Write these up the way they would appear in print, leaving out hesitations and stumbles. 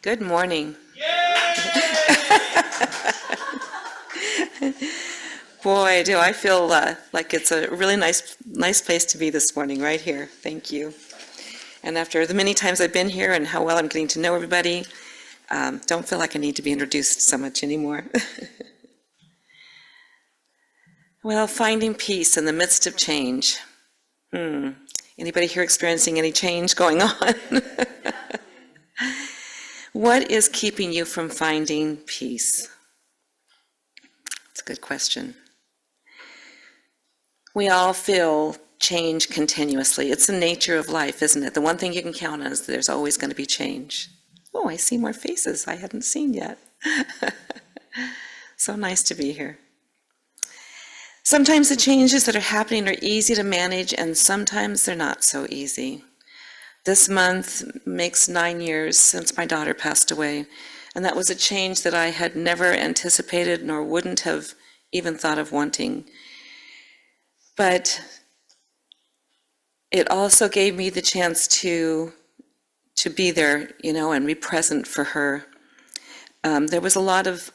Good morning. Boy, do I feel like it's a really nice place to be this morning, right here. Thank you. And after the many times I've been here and how well I'm getting to know everybody, don't feel like I need to be introduced so much anymore. Well, finding peace in the midst of change. Anybody here experiencing any change going on? What is keeping you from finding peace? It's a good question. We all feel change continuously. It's the nature of life, isn't it? The one thing you can count on is that there's always going to be change. Oh, I see more faces I hadn't seen yet. So nice to be here. Sometimes the changes that are happening are easy to manage, and sometimes they're not so easy. This month makes 9 years since my daughter passed away, and that was a change that I had never anticipated nor wouldn't have even thought of wanting. But it also gave me the chance to be there, and be present for her. There was a lot of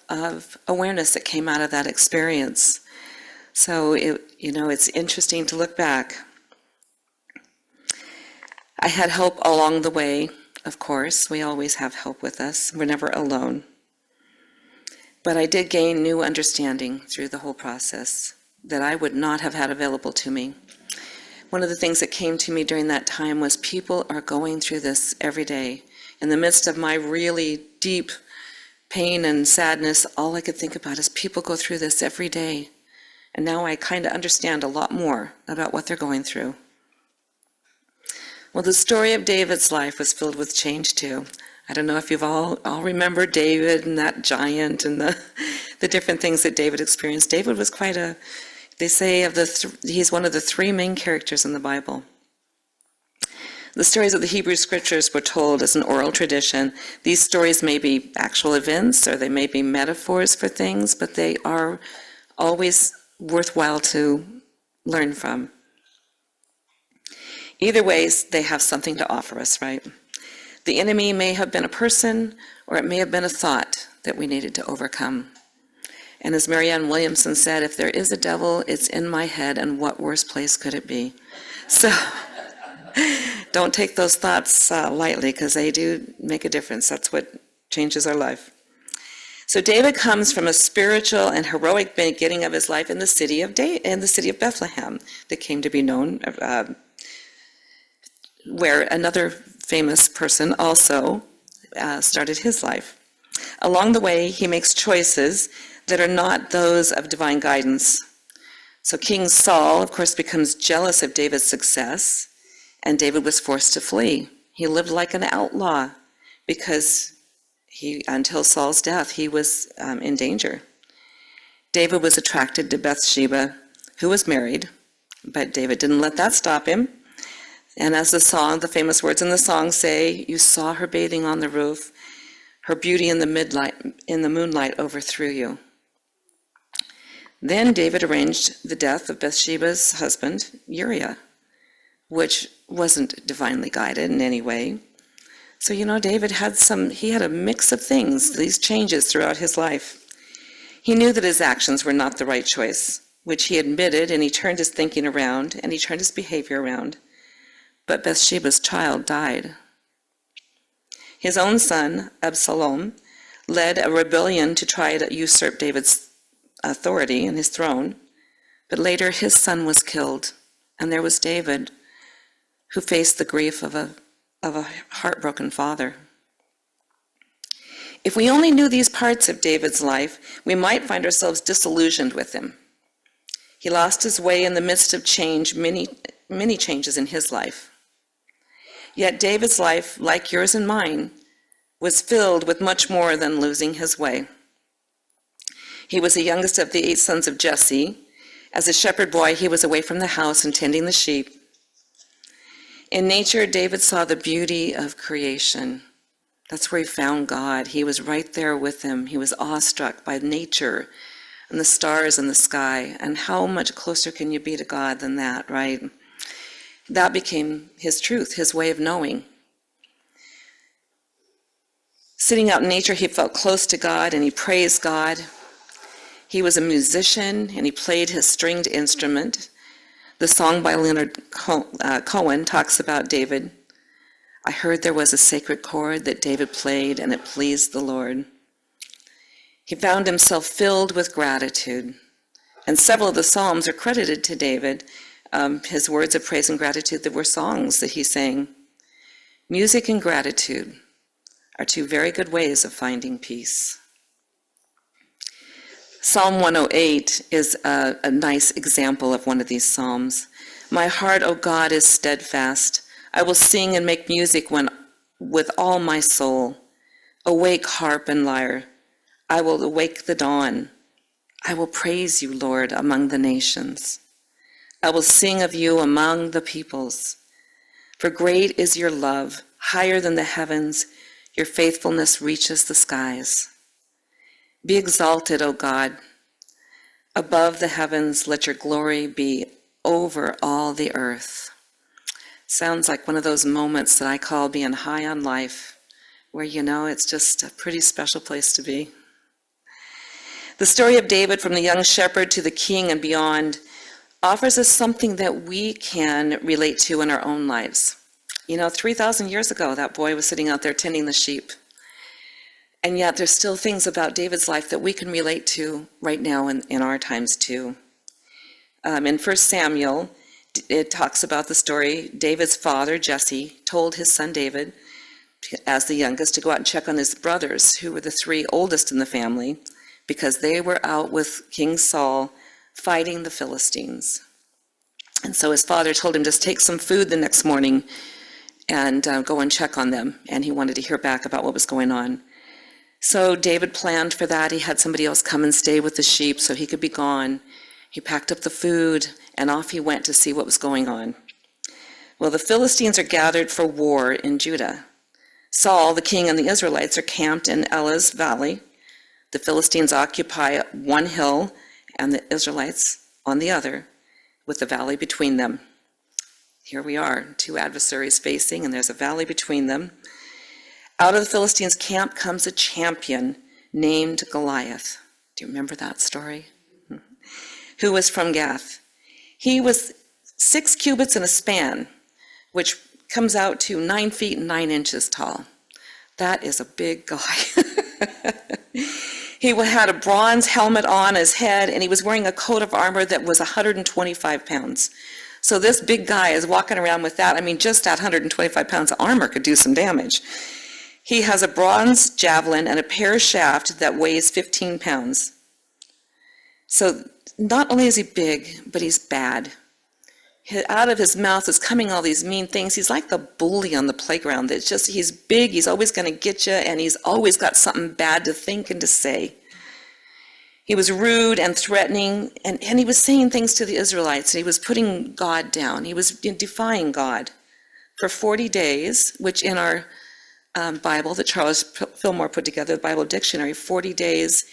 awareness that came out of that experience. So, it's interesting to look back. I had help along the way, of course. We always have help with us. We're never alone. But I did gain new understanding through the whole process that I would not have had available to me. One of the things that came to me during that time was people are going through this every day. In the midst of my really deep pain and sadness, all I could think about is people go through this every day. And now I kind of understand a lot more about what they're going through. Well, the story of David's life was filled with change too. I don't know if you've all remember David and that giant and the different things that David experienced. David was they say he's one of the three main characters in the Bible. The stories of the Hebrew scriptures were told as an oral tradition. These stories may be actual events or they may be metaphors for things, but they are always worthwhile to learn from. Either ways, they have something to offer us, right? The enemy may have been a person, or it may have been a thought that we needed to overcome. And as Marianne Williamson said, if there is a devil, it's in my head, and what worse place could it be? So don't take those thoughts lightly, because they do make a difference. That's what changes our life. So David comes from a spiritual and heroic beginning of his life in the city of Bethlehem, that came to be known, where another famous person also started his life. Along the way, he makes choices that are not those of divine guidance. So King Saul, of course, becomes jealous of David's success, and David was forced to flee. He lived like an outlaw because until Saul's death, he was in danger. David was attracted to Bathsheba, who was married, but David didn't let that stop him. And as the famous words in the song say, you saw her bathing on the roof, her beauty in the moonlight overthrew you. Then David arranged the death of Bathsheba's husband, Uriah, which wasn't divinely guided in any way. So, David had a mix of things, these changes throughout his life. He knew that his actions were not the right choice, which he admitted, and he turned his thinking around, and he turned his behavior around. But Bathsheba's child died. His own son, Absalom, led a rebellion to try to usurp David's authority and his throne. But later his son was killed, and there was David, who faced the grief of a heartbroken father. If we only knew these parts of David's life, we might find ourselves disillusioned with him. He lost his way in the midst of change, many changes in his life. Yet David's life, like yours and mine, was filled with much more than losing his way. He was the youngest of the 8 sons of Jesse. As a shepherd boy, he was away from the house and tending the sheep. In nature, David saw the beauty of creation. That's where he found God. He was right there with him. He was awestruck by nature and the stars in the sky. And how much closer can you be to God than that, right? That became his truth, his way of knowing. Sitting out in nature, he felt close to God and he praised God. He was a musician and he played his stringed instrument. The song by Leonard Cohen talks about David. I heard there was a sacred chord that David played and it pleased the Lord. He found himself filled with gratitude. And several of the Psalms are credited to David. His words of praise and gratitude that were songs that he sang. Music and gratitude are two very good ways of finding peace. Psalm 108 is a nice example of one of these psalms. My heart, O God, is steadfast. I will sing and make music with all my soul. Awake, harp and lyre. I will awake the dawn. I will praise you, Lord, among the nations. I will sing of you among the peoples. For great is your love, higher than the heavens. Your faithfulness reaches the skies. Be exalted, O God. Above the heavens, let your glory be over all the earth. Sounds like one of those moments that I call being high on life, where it's just a pretty special place to be. The story of David, from the young shepherd to the king and beyond, offers us something that we can relate to in our own lives. 3,000 years ago, that boy was sitting out there tending the sheep. And yet there's still things about David's life that we can relate to right now in our times too. In 1 Samuel, it talks about the story. David's father, Jesse, told his son David, as the youngest, to go out and check on his brothers, who were the three oldest in the family, because they were out with King Saul fighting the Philistines. And so his father told him, just take some food the next morning and go and check on them. And he wanted to hear back about what was going on. So David planned for that. He had somebody else come and stay with the sheep so he could be gone. He packed up the food and off he went to see what was going on. Well, the Philistines are gathered for war in Judah. Saul, the king, and the Israelites are camped in Elah's valley. The Philistines occupy one hill and the Israelites on the other, with the valley between them. Here we are, two adversaries facing, and there's a valley between them. Out of the Philistines' camp comes a champion named Goliath. Do you remember that story? Who was from Gath. He was 6 cubits in a span, which comes out to 9 feet and 9 inches tall. That is a big guy. He had a bronze helmet on his head, and he was wearing a coat of armor that was 125 pounds. So this big guy is walking around with that. Just that 125 pounds of armor could do some damage. He has a bronze javelin and a pear shaft that weighs 15 pounds. So not only is he big, but he's bad. Out of his mouth is coming all these mean things. He's like the bully on the playground. He's big, he's always going to get you, and he's always got something bad to think and to say. He was rude and threatening, and he was saying things to the Israelites. He was putting God down. He was defying God. For 40 days, which in our Bible that Charles Fillmore put together, the Bible Dictionary, 40 days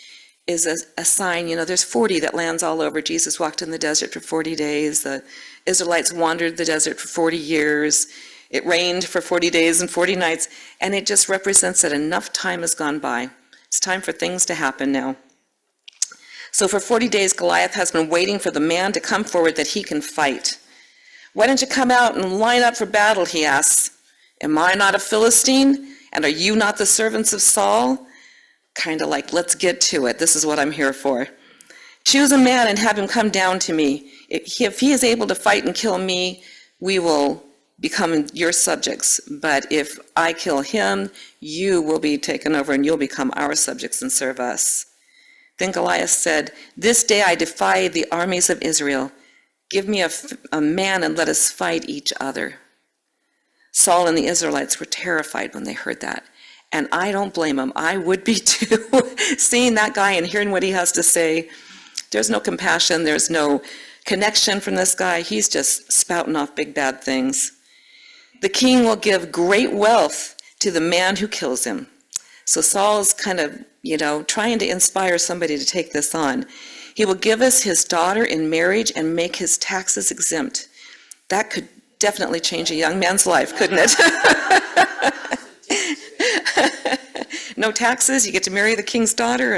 is a sign. There's 40 that lands all over. Jesus walked in the desert for 40 days. The Israelites wandered the desert for 40 years. It rained for 40 days and 40 nights, and it just represents that enough time has gone by. It's time for things to happen now. So for 40 days, Goliath has been waiting for the man to come forward that he can fight. Why don't you come out and line up for battle, he asks. Am I not a Philistine? And are you not the servants of Saul? Kind of like, let's get to it. This is what I'm here for. Choose a man and have him come down to me. If he is able to fight and kill me, we will become your subjects. But if I kill him, you will be taken over and you'll become our subjects and serve us. Then Goliath said, this day I defy the armies of Israel. Give me a man and let us fight each other. Saul and the Israelites were terrified when they heard that. And I don't blame them. I would be too. Seeing that guy and hearing what he has to say, there's no compassion. There's no connection from this guy. He's just spouting off big bad things. The king will give great wealth to the man who kills him. So Saul's kind of, trying to inspire somebody to take this on. He will give us his daughter in marriage and make his taxes exempt. That could definitely change a young man's life, couldn't it? no taxes, you get to marry the king's daughter,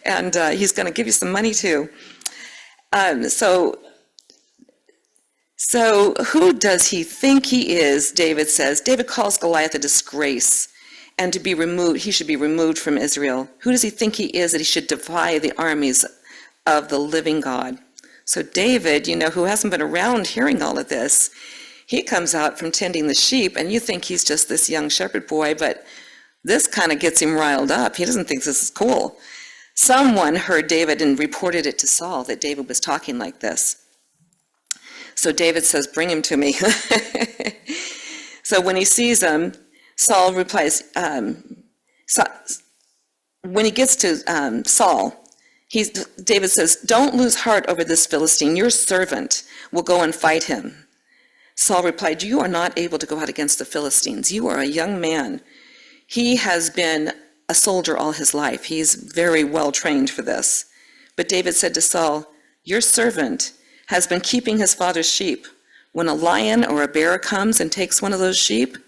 and he's going to give you some money too. So who does he think he is, David says? David calls Goliath a disgrace, and to be removed, he should be removed from Israel. Who does he think he is that he should defy the armies of the living God? So David, who hasn't been around hearing all of this, he comes out from tending the sheep, and you think he's just this young shepherd boy, but this kind of gets him riled up. He doesn't think this is cool. Someone heard David and reported it to Saul that David was talking like this. So David says, "Bring him to me." So when he sees him, Saul replies, when he gets to Saul, David says, "Don't lose heart over this Philistine. Your servant will go and fight him." Saul replied, "You are not able to go out against the Philistines. You are a young man. He has been a soldier all his life. He's very well trained for this." But David said to Saul, "Your servant has been keeping his father's sheep. When a lion or a bear comes and takes one of those sheep,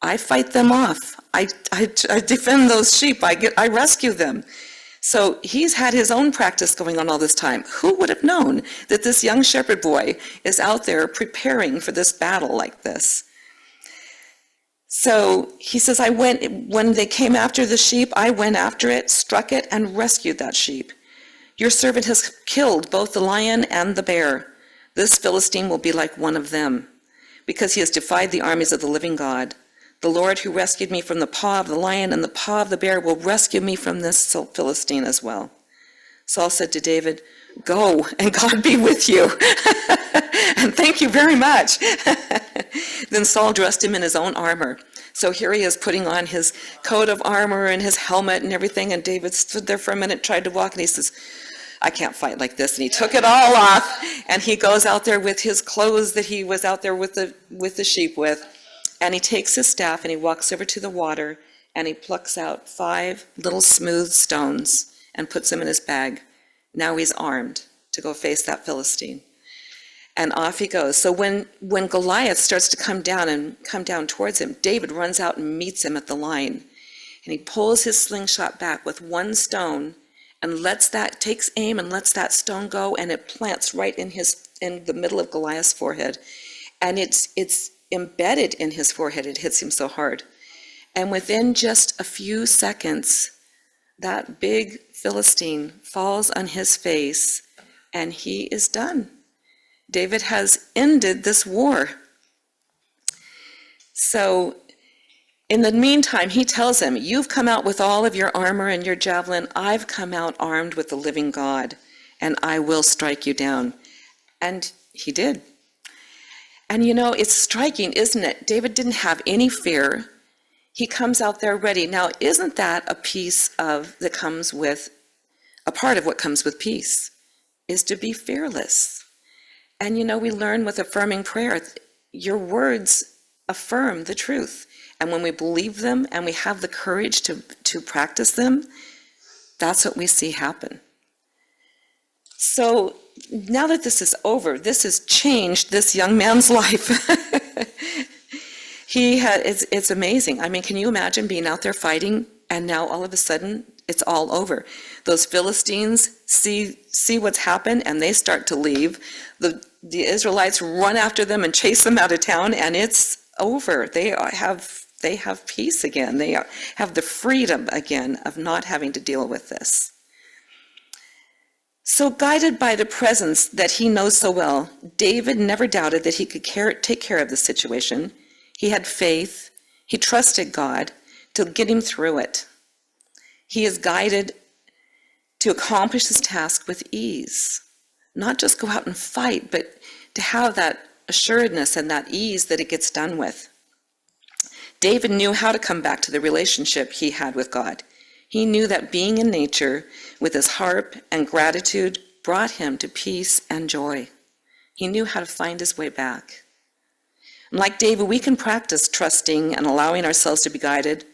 I fight them off. I defend those sheep. I rescue them." So he's had his own practice going on all this time. Who would have known that this young shepherd boy is out there preparing for this battle like this? So he says, when they came after the sheep, I went after it, struck it, and rescued that sheep. Your servant has killed both the lion and the bear. This Philistine will be like one of them, because he has defied the armies of the living God. The Lord who rescued me from the paw of the lion and the paw of the bear will rescue me from this Philistine as well. Saul said to David, "Go, and God be with you." And thank you very much. Then Saul dressed him in his own armor. So here he is putting on his coat of armor and his helmet and everything, and David stood there for a minute, tried to walk, and he says, "I can't fight like this." And he took it all off, and he goes out there with his clothes that he was out there with the sheep with. And he takes his staff and he walks over to the water and he plucks out 5 little smooth stones and puts them in his bag. Now he's armed to go face that Philistine. And off he goes. So when Goliath starts to come down towards him, David runs out and meets him at the line. And he pulls his slingshot back with one stone and takes aim and lets that stone go, and it plants right in the middle of Goliath's forehead. And it's embedded in his forehead. It hits him so hard. And within just a few seconds, that big Philistine falls on his face, and he is done. David has ended this war. So in the meantime, he tells him, "You've come out with all of your armor and your javelin. I've come out armed with the living God, and I will strike you down." And he did. And it's striking, isn't it? David didn't have any fear. He comes out there ready. Now, isn't that a part of what comes with peace, is to be fearless. And we learn with affirming prayer, your words affirm the truth. And when we believe them and we have the courage to practice them, that's what we see happen. So now that this is over, this has changed this young man's life. It's amazing. I mean, can you imagine being out there fighting, and now all of a sudden it's all over? Those Philistines see what's happened, and they start to leave. The Israelites run after them and chase them out of town, and it's over. They have peace again. They have the freedom again of not having to deal with this. So guided by the presence that he knows so well, David never doubted that he could take care of the situation. He had faith. He trusted God to get him through it. He is guided to accomplish his task with ease. Not just go out and fight, but to have that assuredness and that ease that it gets done with. David knew how to come back to the relationship he had with God. He knew that being in nature with his harp and gratitude brought him to peace and joy. He knew how to find his way back. And like David, we can practice trusting and allowing ourselves to be guided.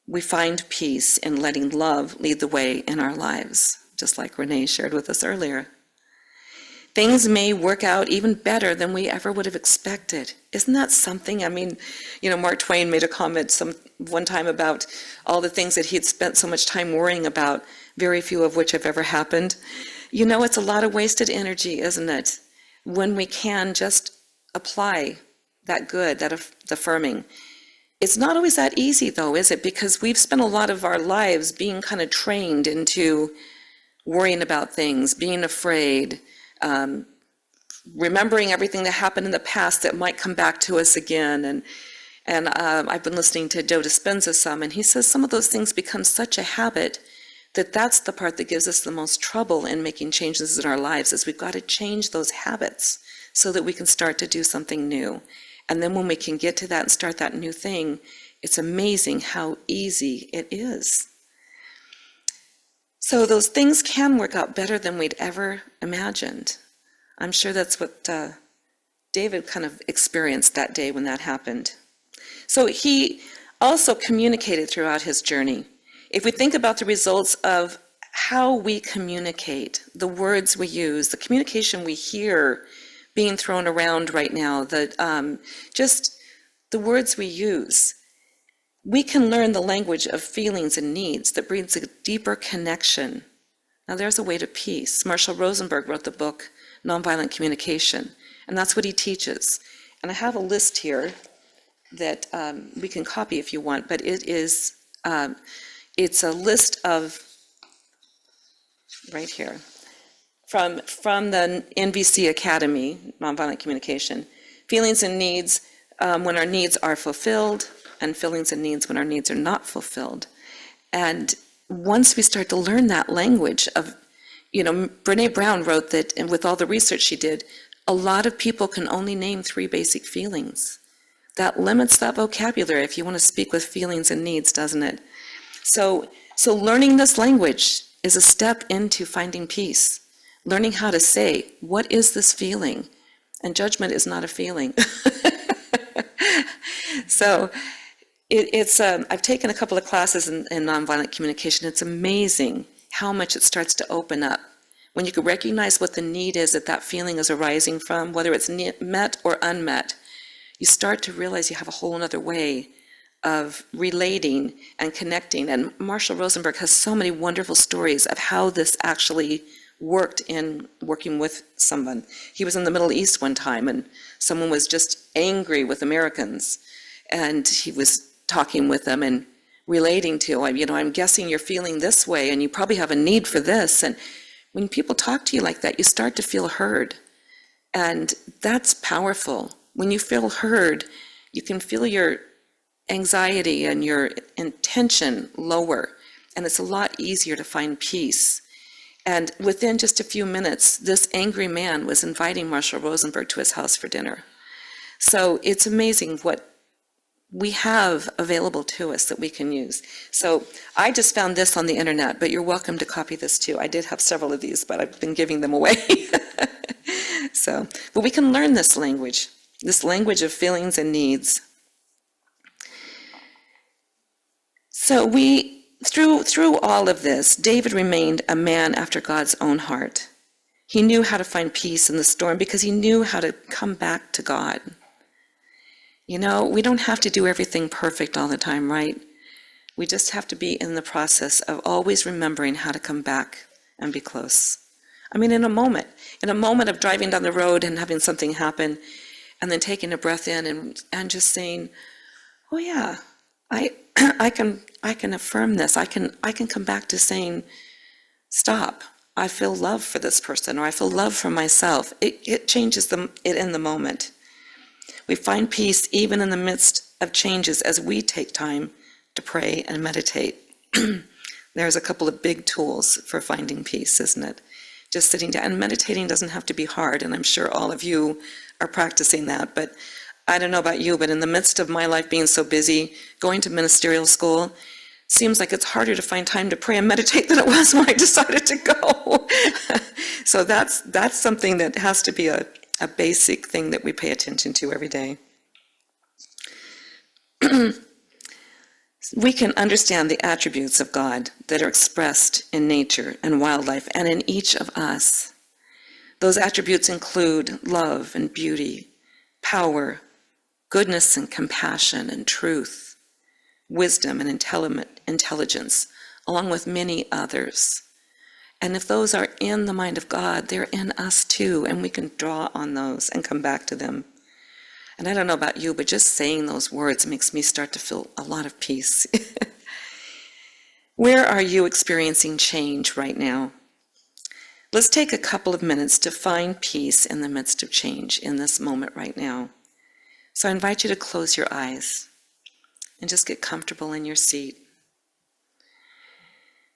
We find peace in letting love lead the way in our lives, just like Renee shared with us earlier. Things may work out even better than we ever would have expected. Isn't that something? I mean, Mark Twain made a comment one time about all the things that he had spent so much time worrying about, very few of which have ever happened. It's a lot of wasted energy, isn't it? When we can just apply that good, that affirming. It's not always that easy, though, is it? Because we've spent a lot of our lives being kind of trained into worrying about things, being afraid, remembering everything that happened in the past that might come back to us again. And I've been listening to Joe Dispenza some, and he says some of those things become such a habit that that's the part that gives us the most trouble in making changes in our lives, is we've got to change those habits so that we can start to do something new. And then when we can get to that and start that new thing, it's amazing how easy it is. So those things can work out better than we'd ever imagined. I'm sure that's what David kind of experienced that day when that happened. So he also communicated throughout his journey. If we think about the results of how we communicate, the words we use, the communication we hear being thrown around right now, just the words we use, we can learn the language of feelings and needs that brings a deeper connection. Now there's a way to peace. Marshall Rosenberg wrote the book Nonviolent Communication, and that's what he teaches. And I have a list here that we can copy if you want, but it's a list of, right here, from the NVC Academy, Nonviolent Communication, feelings and needs when our needs are fulfilled, and feelings and needs when our needs are not fulfilled. And once we start to learn that language of, Brene Brown wrote that, and with all the research she did, a lot of people can only name 3 basic feelings. That limits that vocabulary if you want to speak with feelings and needs, doesn't it? So learning this language is a step into finding peace. Learning how to say, what is this feeling? And judgment is not a feeling. So I've taken a couple of classes in nonviolent communication. It's amazing how much it starts to open up. When you can recognize what the need is that feeling is arising from, whether it's met or unmet, you start to realize you have a whole other way of relating and connecting. And Marshall Rosenberg has so many wonderful stories of how this actually worked in working with someone. He was in the Middle East one time, and someone was just angry with Americans, and he was talking with them and relating to, I'm guessing you're feeling this way, and you probably have a need for this. And when people talk to you like that, you start to feel heard, and that's powerful. When you feel heard, you can feel your anxiety and your intention lower, and it's a lot easier to find peace. And within just a few minutes, this angry man was inviting Marshall Rosenberg to his house for dinner. So it's amazing what we have available to us that we can use. So I just found this on the internet, but you're welcome to copy this too. I did have several of these, but I've been giving them away. But we can learn this language of feelings and needs. So through all of this, David remained a man after God's own heart. He knew how to find peace in the storm because he knew how to come back to God. We don't have to do everything perfect all the time, right? We just have to be in the process of always remembering how to come back and be close. In a moment of driving down the road and having something happen, and then taking a breath in and just saying, oh yeah, I can affirm this. I can come back to saying, stop. I feel love for this person, or I feel love for myself. It changes it in the moment. We find peace even in the midst of changes as we take time to pray and meditate. There's a couple of big tools for finding peace, isn't it? Just sitting down. And meditating doesn't have to be hard, and I'm sure all of you are practicing that. But I don't know about you, but in the midst of my life being so busy, going to ministerial school, seems like it's harder to find time to pray and meditate than it was when I decided to go. So that's something that has to be a basic thing that we pay attention to every day. We can understand the attributes of God that are expressed in nature and wildlife and in each of us. Those attributes include love and beauty, power, goodness and compassion and truth, wisdom and intelligence, along with many others. And if those are in the mind of God, they're in us too, and we can draw on those and come back to them. And I don't know about you, but just saying those words makes me start to feel a lot of peace. Where are you experiencing change right now? Let's take a couple of minutes to find peace in the midst of change in this moment right now. So I invite you to close your eyes and just get comfortable in your seat.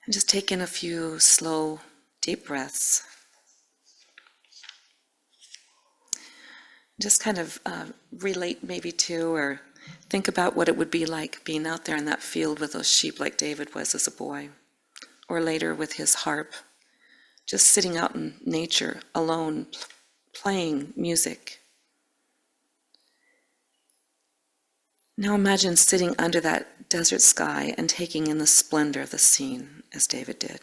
And just take in a few slow, deep breaths. Just kind of relate maybe to or think about what it would be like being out there in that field with those sheep like David was as a boy, or later with his harp, just sitting out in nature alone, playing music. Now imagine sitting under that desert sky and taking in the splendor of the scene as David did.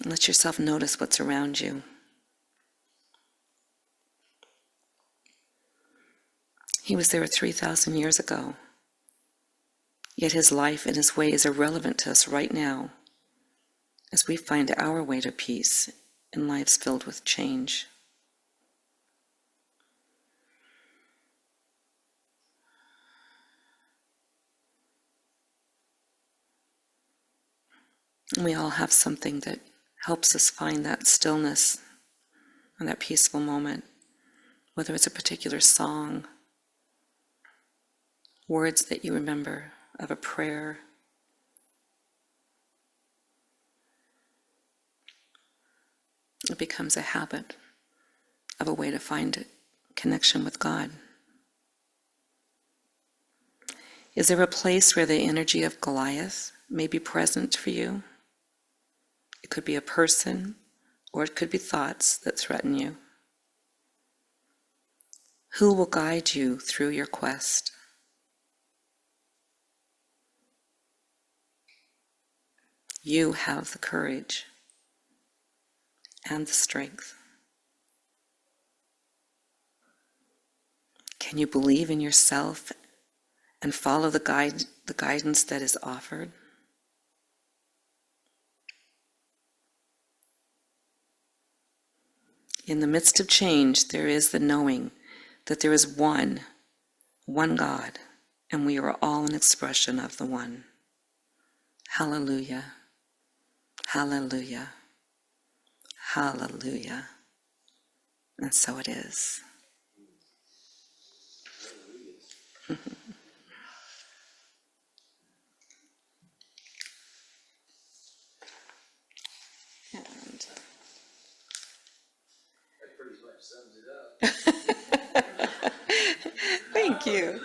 And let yourself notice what's around you. He was there 3,000 years ago, yet his life and his ways are relevant to us right now as we find our way to peace in lives filled with change. And we all have something that helps us find that stillness and that peaceful moment, whether it's a particular song, words that you remember of a prayer, it becomes a habit of a way to find connection with God. Is there a place where the energy of Goliath may be present for you? It could be a person, or it could be thoughts that threaten you. Who will guide you through your quest? You have the courage and the strength. Can you believe in yourself and follow the guidance that is offered? In the midst of change, there is the knowing that there is one God, and we are all an expression of the one. Hallelujah, hallelujah, hallelujah. And so it is. And that pretty much sums it up. thank you.